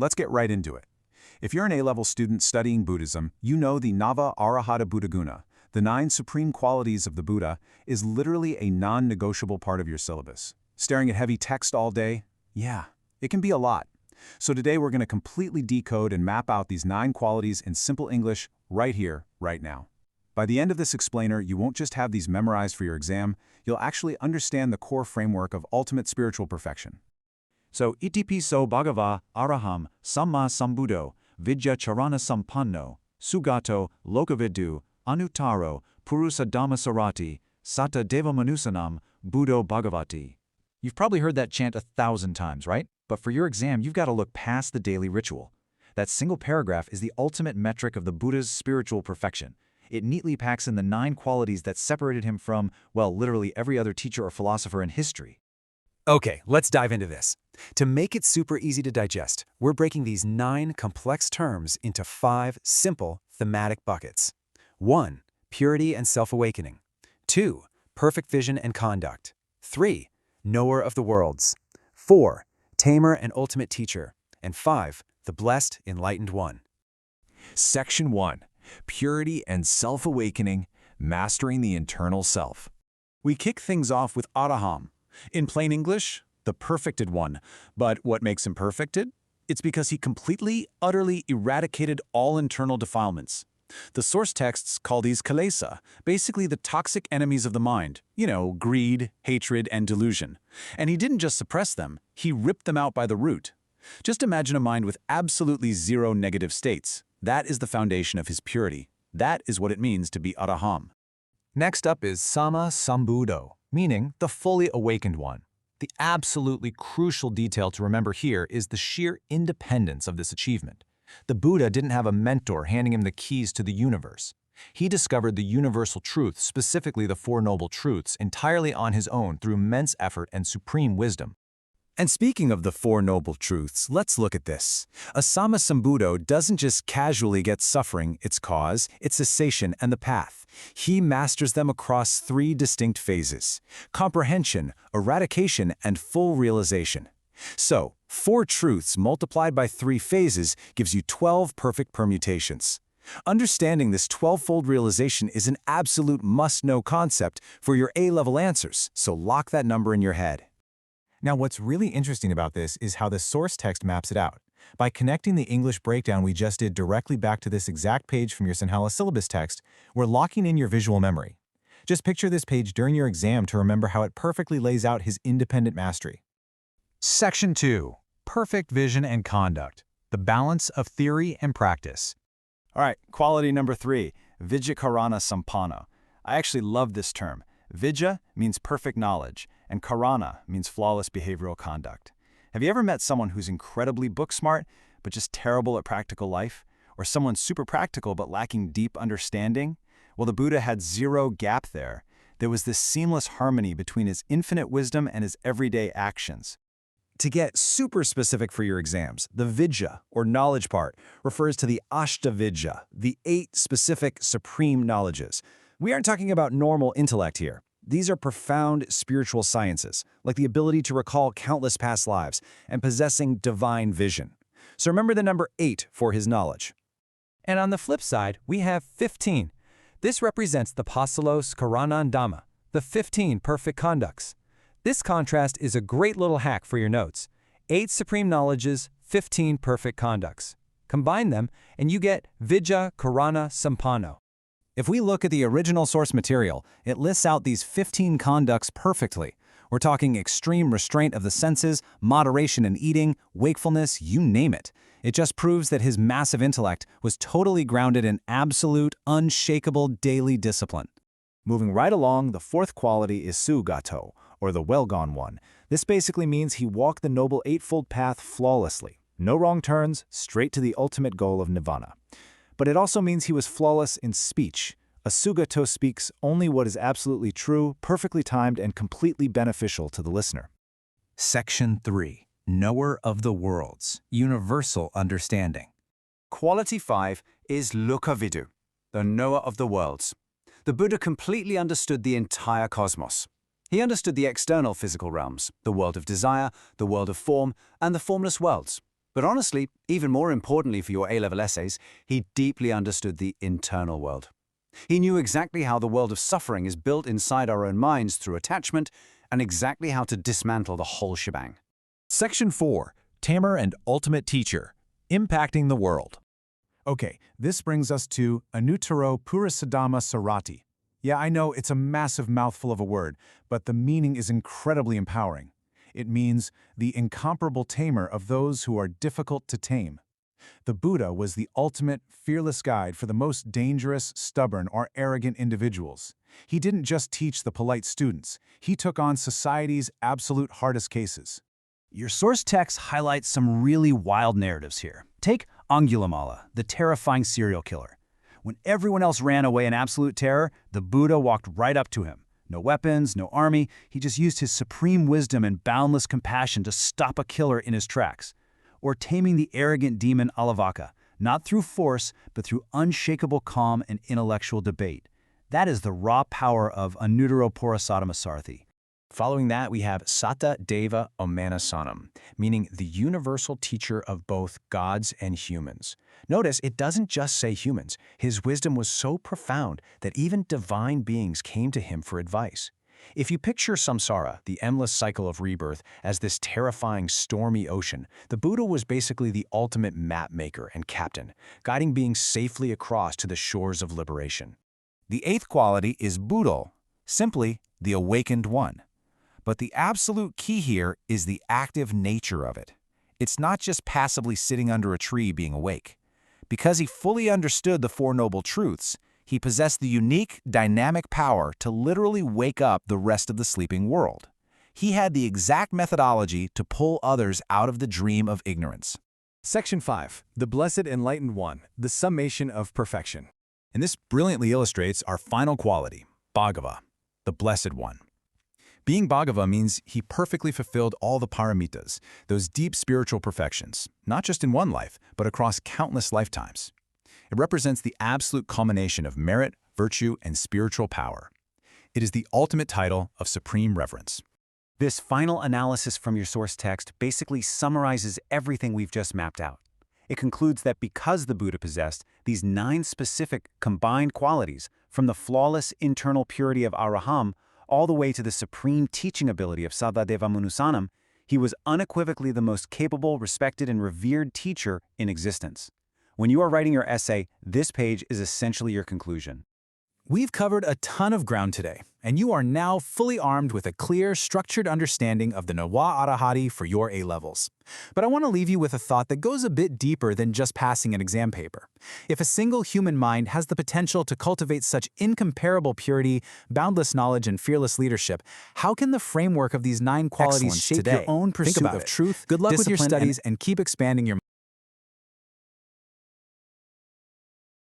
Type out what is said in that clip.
let's get right into it. If you're an A-level student studying Buddhism, you know the Nava Arahadi Budu Guna, the 9 supreme qualities of the Buddha, is literally a non-negotiable part of your syllabus. Staring at heavy text all day? Yeah, it can be a lot. So today we're going to completely decode and map out these 9 qualities in simple English right here, right now. By the end of this explainer, you won't just have these memorized for your exam, you'll actually understand the core framework of ultimate spiritual perfection. So, Itipi So Bhagavā Arahṁ, Sammā-Sambuddho, Vijjā-Caraṇa-Sampanno, Sugato, Lokavidū, Anuttaro, Purisa-Damma-Sārathi, Satthā Deva-Manussānaṃ, Buddho Bhagavati. You've probably heard that chant 1,000 times, right? But for your exam, you've got to look past the daily ritual. That single paragraph is the ultimate metric of the Buddha's spiritual perfection. It neatly packs in the 9 qualities that separated him from, well, literally every other teacher or philosopher in history. Okay, let's dive into this. To make it super easy to digest, we're breaking these 9 complex terms into 5 simple thematic buckets. 1. Purity and self-awakening. 2. Perfect vision and conduct. 3. Knower of the worlds. 4. Tamer and ultimate teacher. And 5. The blessed Enlightened One. Section 1. Purity and self-awakening, mastering the internal self. We kick things off with Araham. In plain English, the perfected one. But what makes him perfected? It's because he completely, utterly eradicated all internal defilements. The source texts call these kilesa, basically the toxic enemies of the mind. Greed, hatred, and delusion. And he didn't just suppress them, he ripped them out by the root. Just imagine a mind with absolutely 0 negative states. That is the foundation of his purity. That is what it means to be Araham. Next up is Sammā-Sambuddho, meaning the fully awakened one. The absolutely crucial detail to remember here is the sheer independence of this achievement. The Buddha didn't have a mentor handing him the keys to the universe. He discovered the universal truth, specifically the 4 Noble Truths, entirely on his own through immense effort and supreme wisdom. And speaking of the 4 Noble Truths, let's look at this. A Sammā-Sambuddho doesn't just casually get suffering, its cause, its cessation, and the path. He masters them across 3 distinct phases: comprehension, eradication, and full realization. So, 4 truths multiplied by 3 phases gives you 12 perfect permutations. Understanding this 12-fold realization is an absolute must-know concept for your A-level answers, so lock that number in your head. Now, what's really interesting about this is how the source text maps it out. By connecting the English breakdown we just did directly back to this exact page from your Sinhala syllabus text, we're locking in your visual memory. Just picture this page during your exam to remember how it perfectly lays out his independent mastery. Section 2. Perfect vision and conduct. The balance of theory and practice. All right, quality number 3, Vijjā-Caraṇa-Sampanno. I actually love this term. Vijja means perfect knowledge, and Karana means flawless behavioral conduct. Have you ever met someone who's incredibly book smart, but just terrible at practical life? Or someone super practical but lacking deep understanding? Well, the Buddha had 0 gap there. There was this seamless harmony between his infinite wisdom and his everyday actions. To get super specific for your exams, the Vijja, or knowledge part, refers to the Ashtavidya, the 8 specific supreme knowledges. We aren't talking about normal intellect here. These are profound spiritual sciences, like the ability to recall countless past lives and possessing divine vision. So remember the number 8 for his knowledge. And on the flip side, we have 15. This represents the Pāsalos Karanandama, the 15 perfect conducts. This contrast is a great little hack for your notes. 8 supreme knowledges, 15 perfect conducts. Combine them, and you get Vijjā-Caraṇa-Sampanno. If we look at the original source material, it lists out these 15 conducts perfectly. We're talking extreme restraint of the senses, moderation in eating, wakefulness, you name it. It just proves that his massive intellect was totally grounded in absolute, unshakable daily discipline. Moving right along, the 4th quality is Sugato, or the well-gone one. This basically means he walked the Noble Eightfold Path flawlessly. No wrong turns, straight to the ultimate goal of nirvana. But it also means he was flawless in speech. A Sugato speaks only what is absolutely true, perfectly timed, and completely beneficial to the listener. Section 3. Knower of the worlds, universal understanding. Quality 5 is Lokavidū, the knower of the worlds. The Buddha completely understood the entire cosmos. He understood the external physical realms, the world of desire, the world of form, and the formless worlds. But honestly, even more importantly for your A-level essays, he deeply understood the internal world. He knew exactly how the world of suffering is built inside our own minds through attachment, and exactly how to dismantle the whole shebang. Section 4. Tamer and Ultimate Teacher. Impacting the World. Okay, this brings us to Anuttaro Purisa-Damma-Sārathi. Yeah, I know it's a massive mouthful of a word, but the meaning is incredibly empowering. It means the incomparable tamer of those who are difficult to tame. The Buddha was the ultimate, fearless guide for the most dangerous, stubborn, or arrogant individuals. He didn't just teach the polite students. He took on society's absolute hardest cases. Your source text highlights some really wild narratives here. Take Angulimala, the terrifying serial killer. When everyone else ran away in absolute terror, the Buddha walked right up to him. No weapons, no army, he just used his supreme wisdom and boundless compassion to stop a killer in his tracks. Or taming the arrogant demon Alavaka, not through force, but through unshakable calm and intellectual debate. That is the raw power of Anuttaro Purisa-Damma-Sārathi. Following that, we have Satthā Deva-Manussānaṃ, meaning the universal teacher of both gods and humans. Notice it doesn't just say humans. His wisdom was so profound that even divine beings came to him for advice. If you picture samsara, the endless cycle of rebirth, as this terrifying, stormy ocean, the Buddha was basically the ultimate map maker and captain, guiding beings safely across to the shores of liberation. The eighth quality is Buddho, simply the Awakened One. But the absolute key here is the active nature of it. It's not just passively sitting under a tree being awake. Because he fully understood the Four Noble Truths, he possessed the unique, dynamic power to literally wake up the rest of the sleeping world. He had the exact methodology to pull others out of the dream of ignorance. Section 5. The Blessed Enlightened One, the Summation of Perfection. And this brilliantly illustrates our final quality, Bhagavā, the Blessed One. Being Bhagavā means he perfectly fulfilled all the paramitas, those deep spiritual perfections, not just in one life, but across countless lifetimes. It represents the absolute culmination of merit, virtue, and spiritual power. It is the ultimate title of supreme reverence. This final analysis from your source text basically summarizes everything we've just mapped out. It concludes that because the Buddha possessed these 9 specific combined qualities, from the flawless internal purity of Araham all the way to the supreme teaching ability of Satthā Deva-Manussānaṃ, he was unequivocally the most capable, respected, and revered teacher in existence. When you are writing your essay, this page is essentially your conclusion. We've covered a ton of ground today, and you are now fully armed with a clear, structured understanding of the Nava Arahadi for your A-levels. But I want to leave you with a thought that goes a bit deeper than just passing an exam paper. If a single human mind has the potential to cultivate such incomparable purity, boundless knowledge, and fearless leadership, how can the framework of these 9 qualities shape your own pursuit of truth, good luck with your studies, and keep expanding your